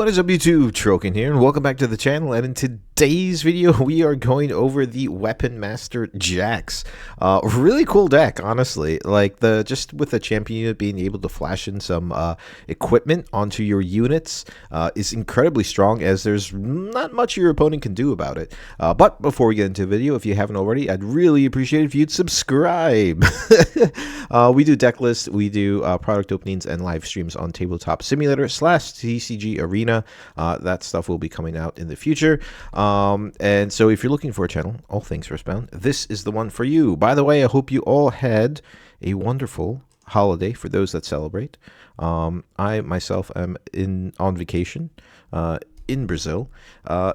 What is up YouTube, Troken here, and welcome back to the channel. And in today's video, we are going over the Weapon Master Jax. Really cool deck, honestly. Like, just with the champion unit being able to flash in some equipment onto your units is incredibly strong, as there's not much your opponent can do about it. But before we get into the video, if you haven't already, I'd really appreciate it if you'd subscribe. We do deck lists, we do product openings and live streams on Tabletop Simulator / TCG Arena. That stuff will be coming out in the future. And so if you're looking for a channel, all things Earthbound, this is the one for you. By the way, I hope you all had a wonderful holiday for those that celebrate. I myself am on vacation in Brazil.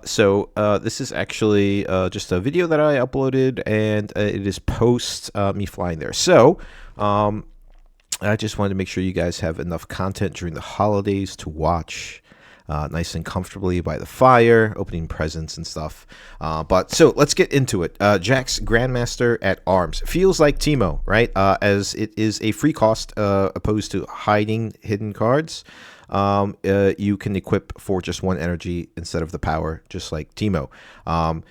So this is actually just a video that I uploaded, and it is post me flying there. So I just wanted to make sure you guys have enough content during the holidays to watch nice and comfortably by the fire, opening presents and stuff. But so let's get into it. Jax Grandmaster at Arms feels like Teemo, right? As it is a free cost opposed to hiding hidden cards. You can equip for just one energy instead of the power, just like Teemo.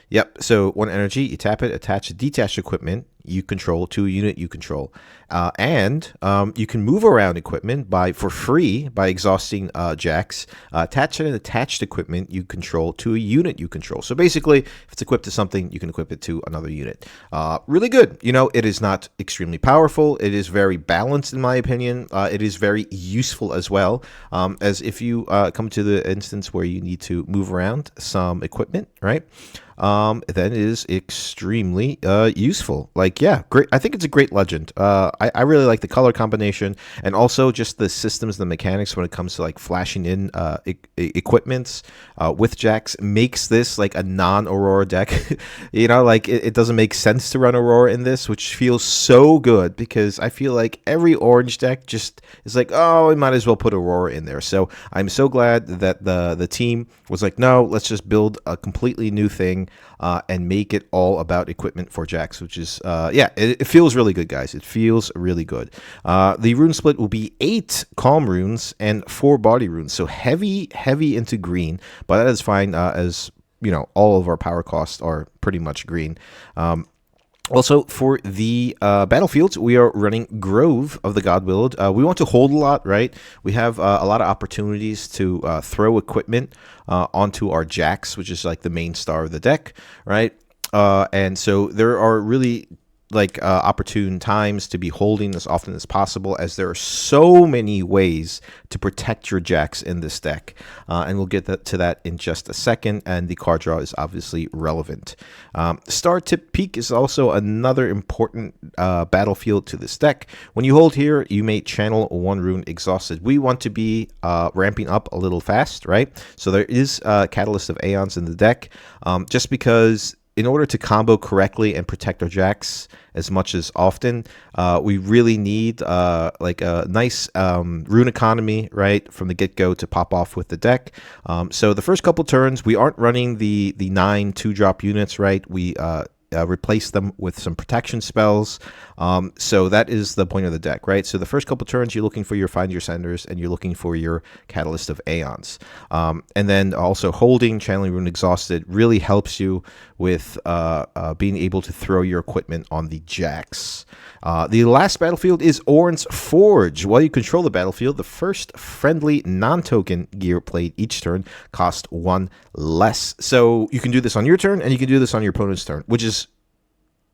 Yep, so one energy, you tap it, attach detached equipment you control to a unit you control. And you can move around equipment for free by exhausting Jax. Attach an attached equipment you control to a unit you control. So basically, if it's equipped to something, you can equip it to another unit. Really good. You know, it is not extremely powerful. It is very balanced, in my opinion. It is very useful as well, as if you come to the instance where you need to move around some equipment, right? Then it is extremely useful. Like, yeah, great. I think it's a great legend. I really like the color combination, and also just the systems, the mechanics when it comes to like flashing in equipments with Jax makes this like a non-Aurora deck. You know, like it doesn't make sense to run Aurora in this, which feels so good, because I feel like every orange deck just is like, oh, we might as well put Aurora in there. So I'm so glad that the team was like, no, let's just build a completely new thing and make it all about equipment for Jax, which is, yeah, it feels really good, guys. It feels really good. The rune split will be 8 calm runes and 4 body runes, so heavy into green, but that is fine, as you know, all of our power costs are pretty much green. Also, for the battlefields, we are running Grove of the God-Willed. We want to hold a lot, right? We have a lot of opportunities to throw equipment onto our Jax, which is like the main star of the deck, right? And so there are really like opportune times to be holding as often as possible, as there are so many ways to protect your Jax in this deck, and we'll get to that in just a second. And the card draw is obviously relevant. Star Tip Peak is also another important battlefield to this deck. When you hold here, you may channel 1 rune exhausted. We want to be ramping up a little fast, right? So there is Catalyst of Aeons in the deck, just because in order to combo correctly and protect our Jax as much as often, we really need like a nice rune economy right from the get-go to pop off with the deck. So the first couple turns, we aren't running the 9 2-drop units, right? We replace them with some protection spells. So that is the point of the deck, right? So the first couple turns, you're looking for your Find Your Senders, and you're looking for your Catalyst of Aeons. And then also holding Channeling Rune Exhausted really helps you with being able to throw your equipment on the Jax. The last battlefield is Orin's Forge. While you control the battlefield, the first friendly non-token gear played each turn cost 1 less. So you can do this on your turn, and you can do this on your opponent's turn, which is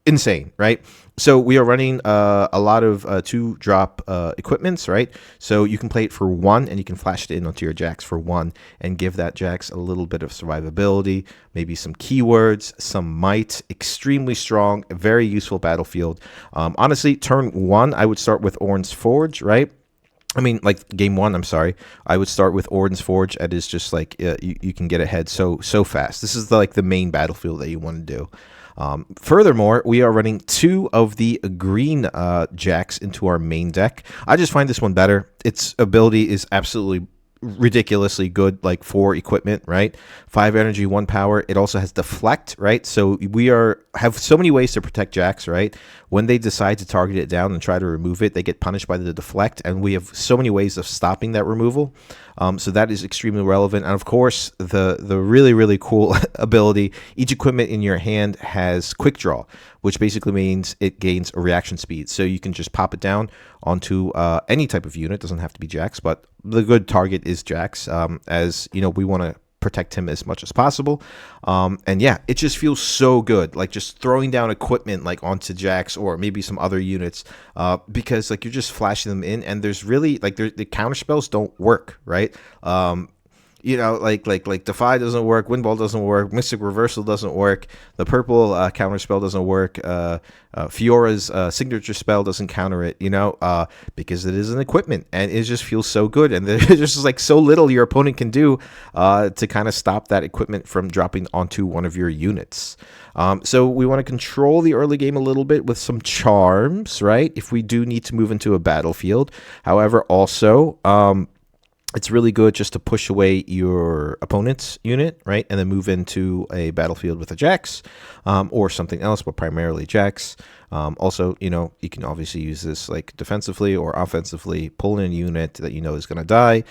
insane, right? So we are running a lot of 2-drop equipments, right? So you can play it for 1, and you can flash it in onto your Jax for 1 and give that Jax a little bit of survivability, maybe some keywords, some might. Extremely strong, very useful battlefield. Honestly, turn 1, I would start with Orin's Forge, right? I mean, like game 1, I'm sorry. I would start with Orin's Forge. It is just like you can get ahead so fast. This is like the main battlefield that you want to do. Furthermore, we are running 2 of the green Jax into our main deck. I just find this one better. Its ability is absolutely ridiculously good, like, for equipment, right? 5 energy, 1 power. It also has deflect, right? So we have so many ways to protect Jax, right? When they decide to target it down and try to remove it, they get punished by the deflect, and we have so many ways of stopping that removal. So that is extremely relevant. And of course, the really, really cool ability, each equipment in your hand has quick draw, which basically means it gains a reaction speed. So you can just pop it down onto any type of unit. It doesn't have to be Jax, but the good target is Jax, as you know, we want to protect him as much as possible. And yeah, it just feels so good, like just throwing down equipment like onto Jax or maybe some other units, because like you're just flashing them in, and there's really like the counter spells don't work, right? You know, like Defy doesn't work, Windball doesn't work, Mystic Reversal doesn't work, the purple counter spell doesn't work, Fiora's signature spell doesn't counter it, you know, because it is an equipment, and it just feels so good, and there's just like so little your opponent can do to kind of stop that equipment from dropping onto one of your units. So we want to control the early game a little bit with some charms, right? If we do need to move into a battlefield. However, also, it's really good just to push away your opponent's unit, right? And then move into a battlefield with a Jax, or something else, but primarily Jax. Also, you know, you can obviously use this like defensively or offensively, pull in a unit that you know is going to die.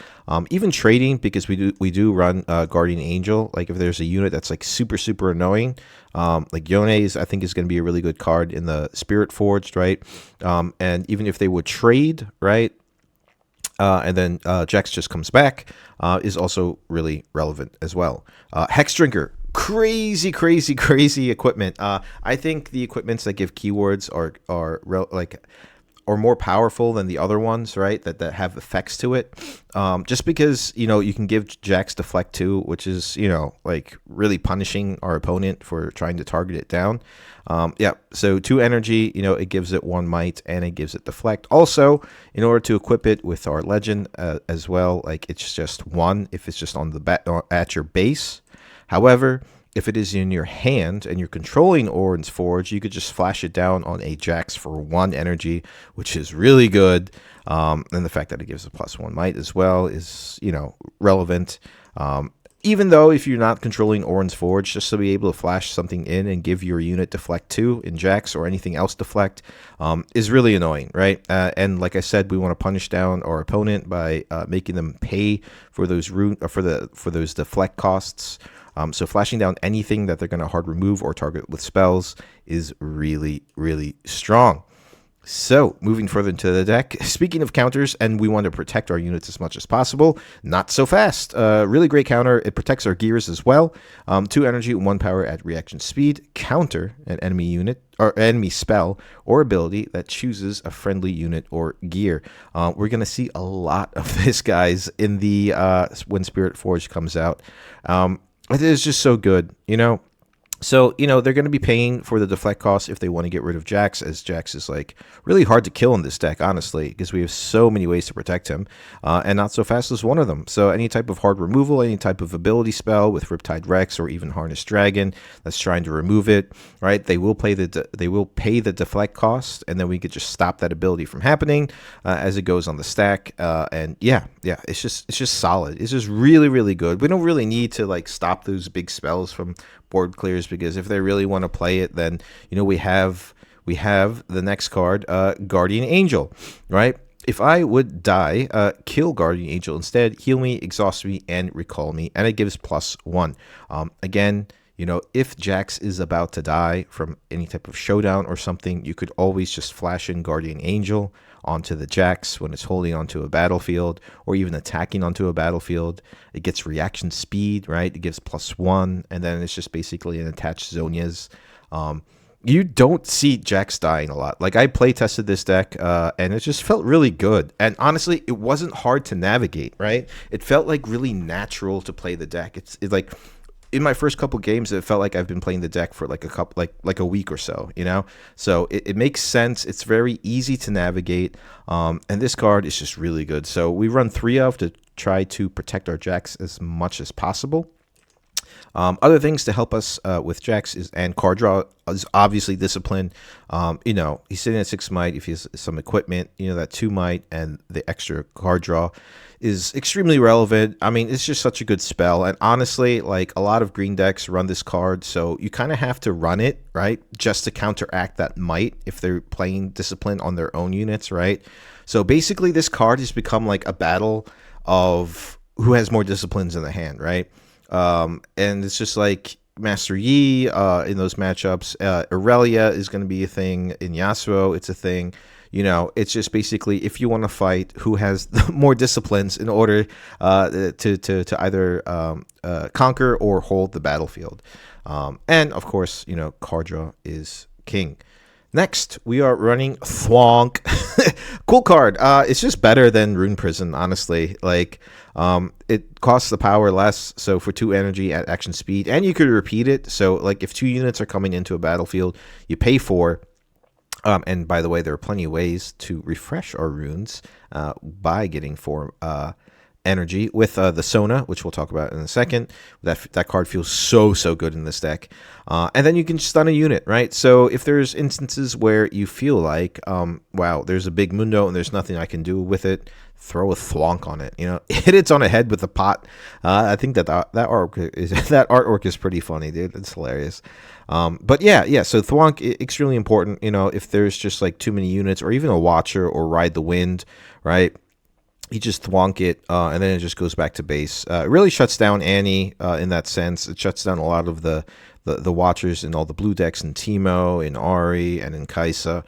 Even trading, because we do run Guardian Angel. Like if there's a unit that's like super annoying, like Yone's, I think is going to be a really good card in the Spirit Forged, right? And even if they would trade, right? And then Jax just comes back, is also really relevant as well. Hex Drinker, crazy equipment. I think the equipments that give keywords are more powerful than the other ones, right? That have effects to it. Just because, you know, you can give Jax deflect too, which is, you know, like really punishing our opponent for trying to target it down. Yeah, so 2 energy, you know, it gives it 1 might and it gives it deflect. Also, in order to equip it with our legend as well, like it's just 1 if it's just on the at your base. However, if it is in your hand and you're controlling Orin's Forge, you could just flash it down on a Jax for 1 energy, which is really good. And the fact that it gives a +1 might as well is, you know, relevant. Even though if you're not controlling Orin's Forge, just to be able to flash something in and give your unit deflect 2 in Jax or anything else deflect is really annoying, right? And like I said, we want to punish down our opponent by making them pay for those for those deflect costs. So flashing down anything that they're going to hard remove or target with spells is really strong. So, moving further into the deck, speaking of counters, and we want to protect our units as much as possible, not so fast. Really great counter. It protects our gears as well. 2 energy, 1 power at reaction speed. Counter an enemy unit or enemy spell or ability that chooses a friendly unit or gear. We're going to see a lot of this, guys, in the when Spirit Forge comes out. It is just so good, you know. So, you know, they're going to be paying for the deflect costs if they want to get rid of Jax, as Jax is, like, really hard to kill in this deck, honestly, because we have so many ways to protect him, and Not So Fast is one of them. So any type of hard removal, any type of ability spell with Riptide Rex or even Harnessed Dragon that's trying to remove it, right, they will pay the deflect cost, and then we could just stop that ability from happening as it goes on the stack. And yeah, it's just solid. It's just really good. We don't really need to, like, stop those big spells from board clears, because if they really want to play it, then, you know, we have the next card, Guardian Angel, right? If I would die, kill Guardian Angel instead, heal me, exhaust me, and recall me, and it gives +1. Again, you know, if Jax is about to die from any type of showdown or something, you could always just flash in Guardian Angel onto the Jax when it's holding onto a battlefield or even attacking onto a battlefield. It gets reaction speed, right? It gives +1, and then it's just basically an attached Zonias. You don't see Jax dying a lot. Like, I play tested this deck, and it just felt really good. And honestly, it wasn't hard to navigate, right? It felt like really natural to play the deck. It's like, in my first couple games, it felt like I've been playing the deck for like a week or so, you know? So it makes sense. It's very easy to navigate. And this card is just really good. So we run 3 of to try to protect our Jax as much as possible. Other things to help us with Jax is, and card draw is obviously discipline. He's sitting at 6 might. If he has some equipment, that 2 might and the extra card draw is extremely relevant. I mean, it's just such a good spell. And honestly, like a lot of green decks run this card, so you kind of have to run it, right? Just to counteract that might if they're playing discipline on their own units, right? So basically, this card has become like a battle of who has more disciplines in the hand, right? And it's just like Master Yi in those matchups. Aurelia is going to be a thing. In Yasuo, it's a thing. It's just basically if you want to fight who has more disciplines in order to either conquer or hold the battlefield. And of course, card draw is king. Next, we are running Thwonk. Cool card. It's just better than Rune Prison, honestly. Like, it costs the power less, so for 2 energy at action speed, and you could repeat it. So, like, if 2 units are coming into a battlefield, you pay 4. And by the way, there are plenty of ways to refresh our runes by getting 4 energy with the Sona, which we'll talk about in a second. That card feels so good in this deck. And then you can stun a unit, right? So if there's instances where you feel like, wow, there's a big Mundo and there's nothing I can do with it, throw a Thwonk on it. Hit it on a head with a pot. I think that artwork is pretty funny, dude. It's hilarious. But yeah. So Thwonk extremely important. If there's just like too many units, or even a Watcher or Ride the Wind, right? You just thwonk it, and then it just goes back to base. It really shuts down Annie in that sense. It shuts down a lot of the Watchers in all the blue decks in Teemo, in Ahri, and in Kai'Sa.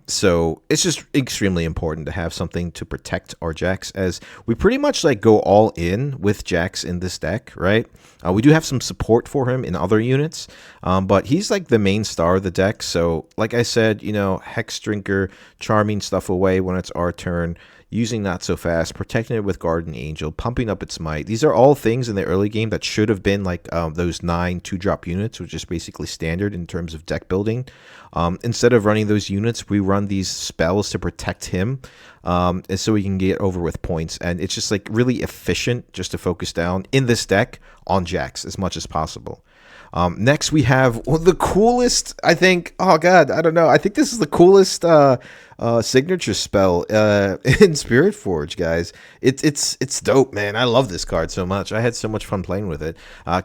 So it's just extremely important to have something to protect our Jax, as we pretty much like go all in with Jax in this deck, right? We do have some support for him in other units, but he's like the main star of the deck. So like I said, Hex Drinker, charming stuff away when it's our turn, using Not So Fast, protecting it with Guardian Angel, pumping up its might. These are all things in the early game that should have been like those 9 2-drop units, which is basically standard in terms of deck building. Instead of running those units, we run these spells to protect him, and so we can get over with points. And it's just like really efficient just to focus down in this deck on Jax as much as possible. Next, we have the coolest, I think, oh god, I don't know, I think this is the coolest signature spell in Spirit Forge, guys. It's dope, man. I love this card so much. I had so much fun playing with it.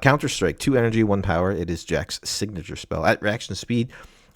Counter Strike, 2 energy, 1 power. It is Jack's signature spell. At reaction speed,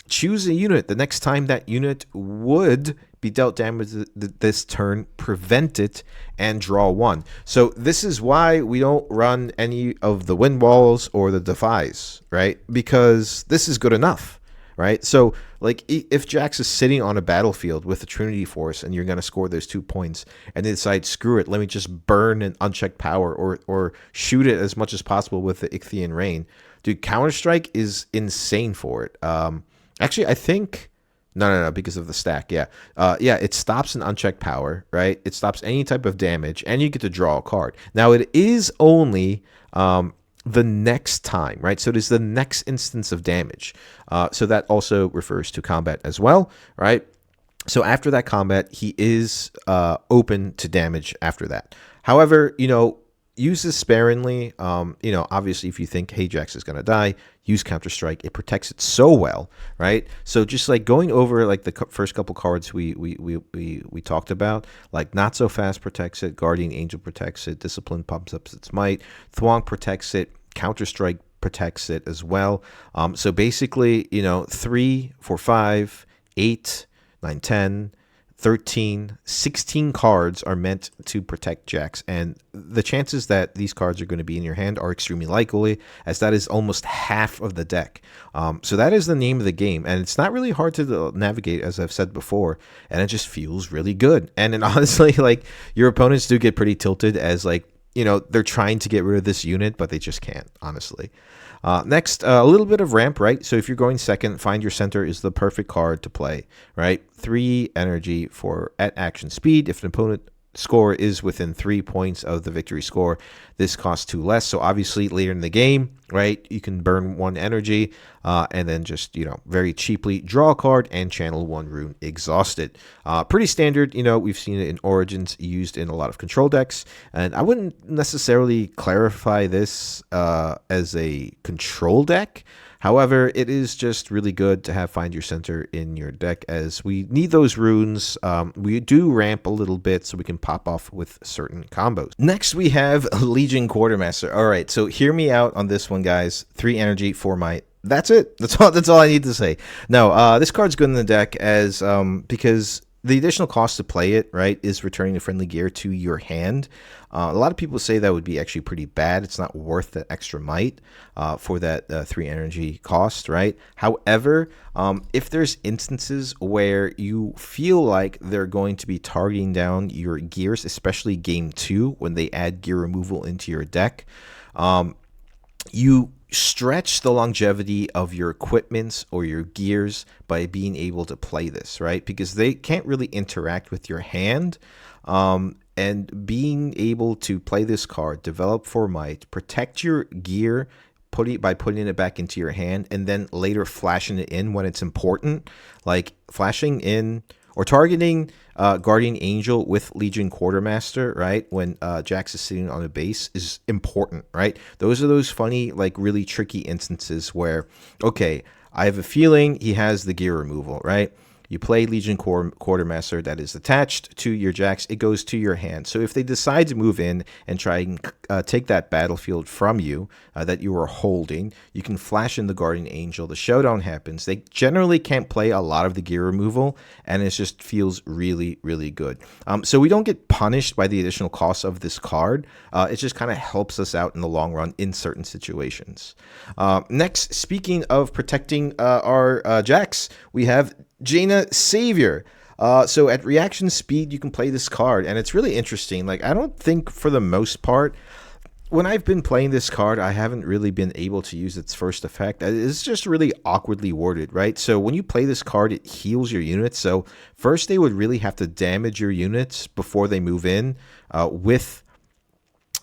choose a unit. The next time that unit would be dealt damage this turn, prevent it, and draw 1. So this is why we don't run any of the Wind Walls or the Defies, right? Because this is good enough, right? So like if Jax is sitting on a battlefield with a Trinity Force and you're going to score those 2 points and they decide, screw it, let me just burn an unchecked power or shoot it as much as possible with the Ichthian Rain. Dude, Counter-Strike is insane for it. Actually, I think... No, because of the stack, yeah. It stops an unchecked power, right? It stops any type of damage, and you get to draw a card. Now, it is only the next time, right? So it is the next instance of damage. So that also refers to combat as well, right? So after that combat, he is open to damage after that. However, use this sparingly. Obviously, if you think, hey, Jax is going to die, use Counter-Strike. It protects it so well, right? So just like going over like the first couple cards we talked about, like Not So Fast protects it, Guardian Angel protects it, Discipline pumps up its might, Thwonk protects it, Counter-Strike protects it as well. So basically, 3, 4, 5, 8, 9, 10, 13, 16 cards are meant to protect Jax, and the chances that these cards are going to be in your hand are extremely likely, as that is almost half of the deck. So that is the name of the game, and it's not really hard to navigate, as I've said before, and it just feels really good. And then honestly, like, your opponents do get pretty tilted as, like, they're trying to get rid of this unit, but they just can't, honestly. Next, a little bit of ramp, right? So if you're going second, Find Your Center is the perfect card to play, right? 3 energy for at action speed. If an opponent score is within 3 points of the victory score, this costs 2 less. So obviously later in the game, right, you can burn 1 energy and then just, very cheaply draw a card and channel 1 rune exhausted. Pretty standard. We've seen it in Origins, used in a lot of control decks, and I wouldn't necessarily clarify this as a control deck. However, it is just really good to have Find Your Center in your deck, as we need those runes. We do ramp a little bit so we can pop off with certain combos. Next, we have Legion Quartermaster. All right, so hear me out on this one, guys. 3 energy, 4 might. That's it. That's all I need to say. No, this card's good in the deck as because the additional cost to play it, right, is returning the friendly gear to your hand. A lot of people say that would be actually pretty bad. It's not worth the extra might for that 3 energy cost, right? However, if there's instances where you feel like they're going to be targeting down your gears, especially game 2 when they add gear removal into your deck, you stretch the longevity of your equipments or your gears by being able to play this, right? Because they can't really interact with your hand. And being able to play this card, develop for might, protect your gear by putting it back into your hand, and then later flashing it in when it's important, like flashing in or targeting Guardian Angel with Legion Quartermaster, right? When Jax is sitting on a base is important, right? Those are those funny, like really tricky instances where, okay, I have a feeling he has the gear removal, right? You play Legion Quartermaster that is attached to your Jax. It goes to your hand. So if they decide to move in and try and take that battlefield from you that you are holding, you can flash in the Guardian Angel. The showdown happens. They generally can't play a lot of the gear removal, and it just feels really, really good. So we don't get punished by the additional cost of this card. It just kind of helps us out in the long run in certain situations. Next, speaking of protecting our Jax, we have Jaina Savior. So at reaction speed, you can play this card, and it's really interesting. Like, I don't think for the most part, when I've been playing this card, I haven't really been able to use its first effect. It's just really awkwardly worded, right? So when you play this card, it heals your units. So first, they would really have to damage your units before they move in with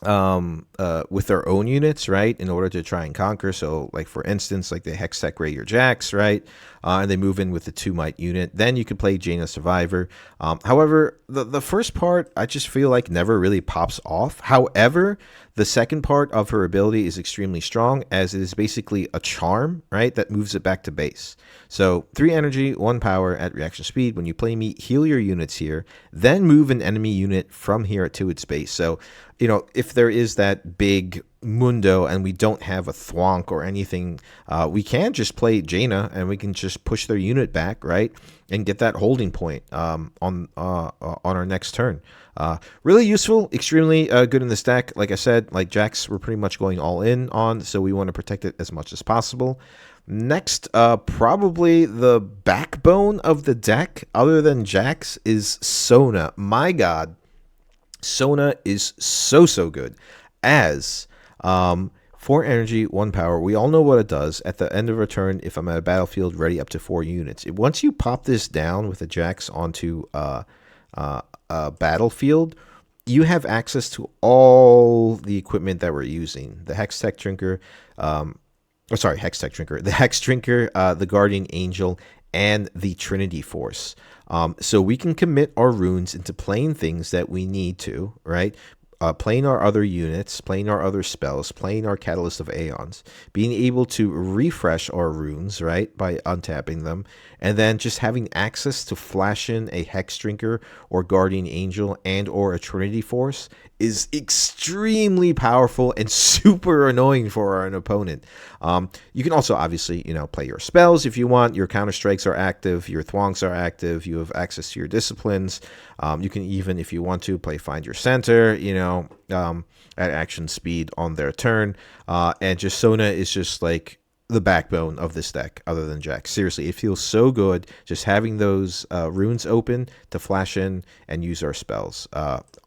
their own units, right, in order to try and conquer. So like for instance, like the Hextech Ray your Jax, right, and they move in with the 2 might unit, then you could play Jaina Survivor. However, the first part I just feel like never really pops off. However, the second part of her ability is extremely strong, as it is basically a charm, right, that moves it back to base. So 3 energy, 1 power at reaction speed. When you play me, heal your units here, then move an enemy unit from here to its base. So, if there is that big Mundo and we don't have a Thwonk or anything, we can just play Jaina and we can just push their unit back, right, and get that holding point on our next turn. Really useful, extremely good in this deck. Like I said, like Jax, we're pretty much going all in on, so we want to protect it as much as possible. Next, probably the backbone of the deck, other than Jax, is Sona. My God, Sona is so good. As 4 energy, 1 power. We all know what it does. At the end of a turn, if I'm at a battlefield, ready up to 4 units. Once you pop this down with a Jax onto a battlefield, you have access to all the equipment that we're using. The Hextech Drinker, Hextech Drinker, the Hex Drinker, the Guardian Angel, and the Trinity Force. So we can commit our runes into playing things that we need to, right? Playing our other units, playing our other spells, playing our Catalyst of Aeons, being able to refresh our runes, right, by untapping them, and then just having access to flash in a Hex Drinker or Guardian Angel and or a Trinity Force is extremely powerful and super annoying for an opponent. You can also obviously, play your spells if you want. Your counter strikes are active, your thwonks are active, you have access to your disciplines. You can even, if you want to, play Find Your Center, at action speed on their turn. And just Sona is just like the backbone of this deck other than Jax. Seriously, it feels so good just having those runes open to flash in and use our spells.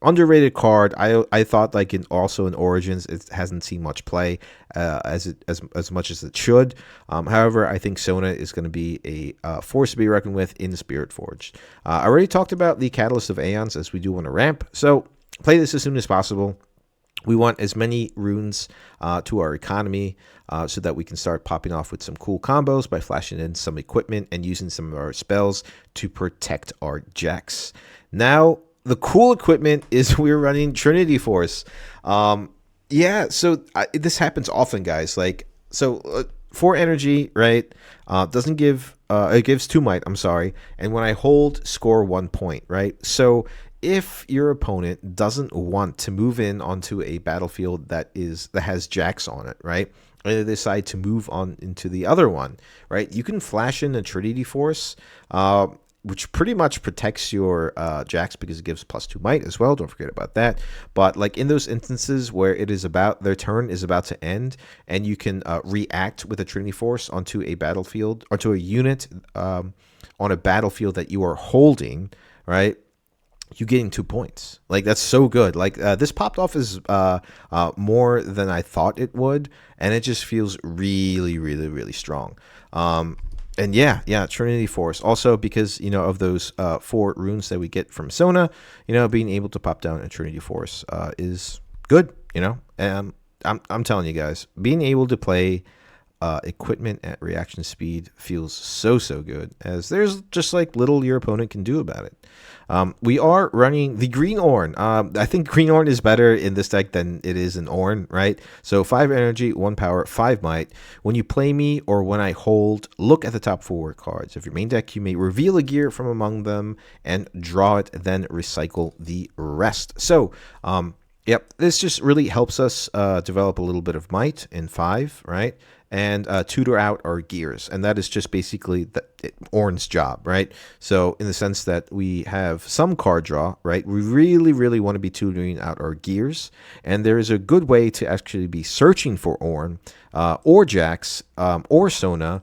Underrated card. I thought like also in Origins it hasn't seen much play as much as it should. However, I think Sona is going to be a force to be reckoned with in Spirit Forged. I already talked about the Catalyst of Aeons as we do want to ramp, so play this as soon as possible. We want as many runes to our economy so that we can start popping off with some cool combos by flashing in some equipment and using some of our spells to protect our Jax. Now, the cool equipment is we're running Trinity Force. Yeah, so this happens often, guys. Like, so 4 energy, right? Doesn't give, it gives 2 might, I'm sorry. And when I hold, score 1 point, right? So if your opponent doesn't want to move in onto a battlefield that has Jax on it, right, and they decide to move on into the other one, right, you can flash in a Trinity Force, which pretty much protects your Jax because it gives +2 might as well. Don't forget about that. But like in those instances where it is about their turn is about to end, and you can react with a Trinity Force onto a battlefield or to a unit on a battlefield that you are holding, right? You getting 2 points. Like, that's so good. Like, this popped off as more than I thought it would, and it just feels really, really, really strong. And yeah, Trinity Force. Also, because, of those 4 runes that we get from Sona, being able to pop down a Trinity Force is good, And I'm telling you guys, being able to play equipment at reaction speed feels so good, as there's just like little your opponent can do about it. We are running the green Ornn. I think green Ornn is better in this deck than it is in Ornn, right? So 5 energy, 1 power, 5 might. When you play me or when I hold, look at the top 4 cards of your main deck. You may reveal a gear from among them and draw it, then recycle the rest. So yep, this just really helps us develop a little bit of might in 5, right? And tutor out our gears. And that is just basically Ornn's job, right? So in the sense that we have some card draw, right? We really, really want to be tutoring out our gears. And there is a good way to actually be searching for Ornn or Jax or Sona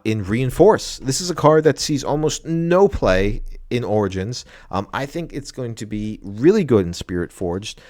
in Reinforce. This is a card that sees almost no play in Origins. I think it's going to be really good in Spirit Forged.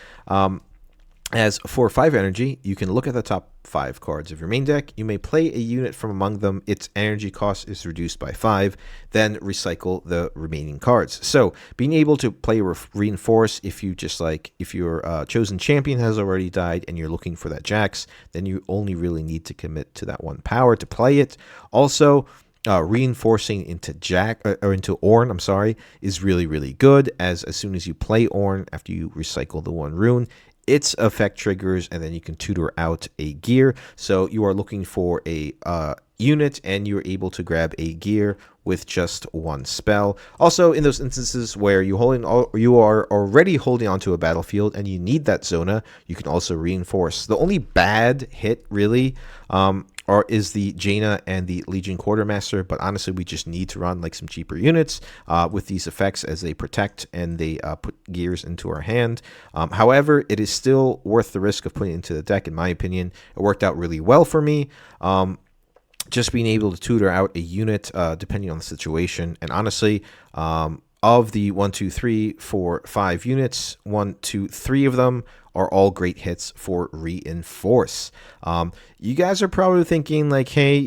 As for 5 energy, you can look at the top 5 cards of your main deck. You may play a unit from among them. Its energy cost is reduced by 5. Then recycle the remaining cards. So being able to play Reinforce, if your chosen champion has already died and you're looking for that Jax, then you only really need to commit to that 1 power to play it. Also, reinforcing into into Ornn, I'm sorry, is really, really good, as soon as you play Ornn after you recycle the 1 rune, its effect triggers, and then you can tutor out a gear. So you are looking for a unit, and you're able to grab a gear with just 1 spell. Also, in those instances where you are already holding onto a battlefield and you need that Sona, you can also reinforce. The only bad hit, really, is the Jaina and the Legion Quartermaster, but honestly, we just need to run like some cheaper units with these effects, as they protect and they put gears into our hand. However, it is still worth the risk of putting it into the deck, in my opinion. It worked out really well for me. Just being able to tutor out a unit depending on the situation. And honestly, of the 1, 2, 3, 4, 5 units, 1, 2, 3 of them are all great hits for Reinforce. You guys are probably thinking like, hey,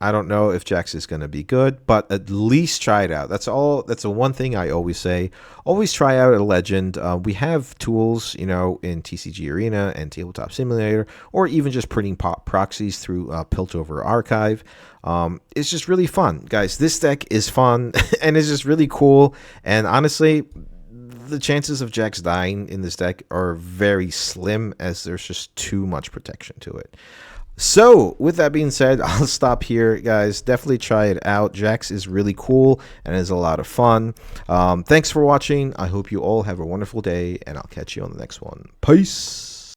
I don't know if Jax is going to be good, but at least try it out. That's all. That's the one thing I always say. Always try out a legend. We have tools, in TCG Arena and Tabletop Simulator, or even just printing proxies through Piltover Archive. It's just really fun, guys. This deck is fun and it's just really cool. And honestly, the chances of Jax dying in this deck are very slim, as there's just too much protection to it. So with that being said, I'll stop here, guys. Definitely try it out. Jax is really cool and is a lot of fun. Thanks for watching. I hope you all have a wonderful day, and I'll catch you on the next one. Peace.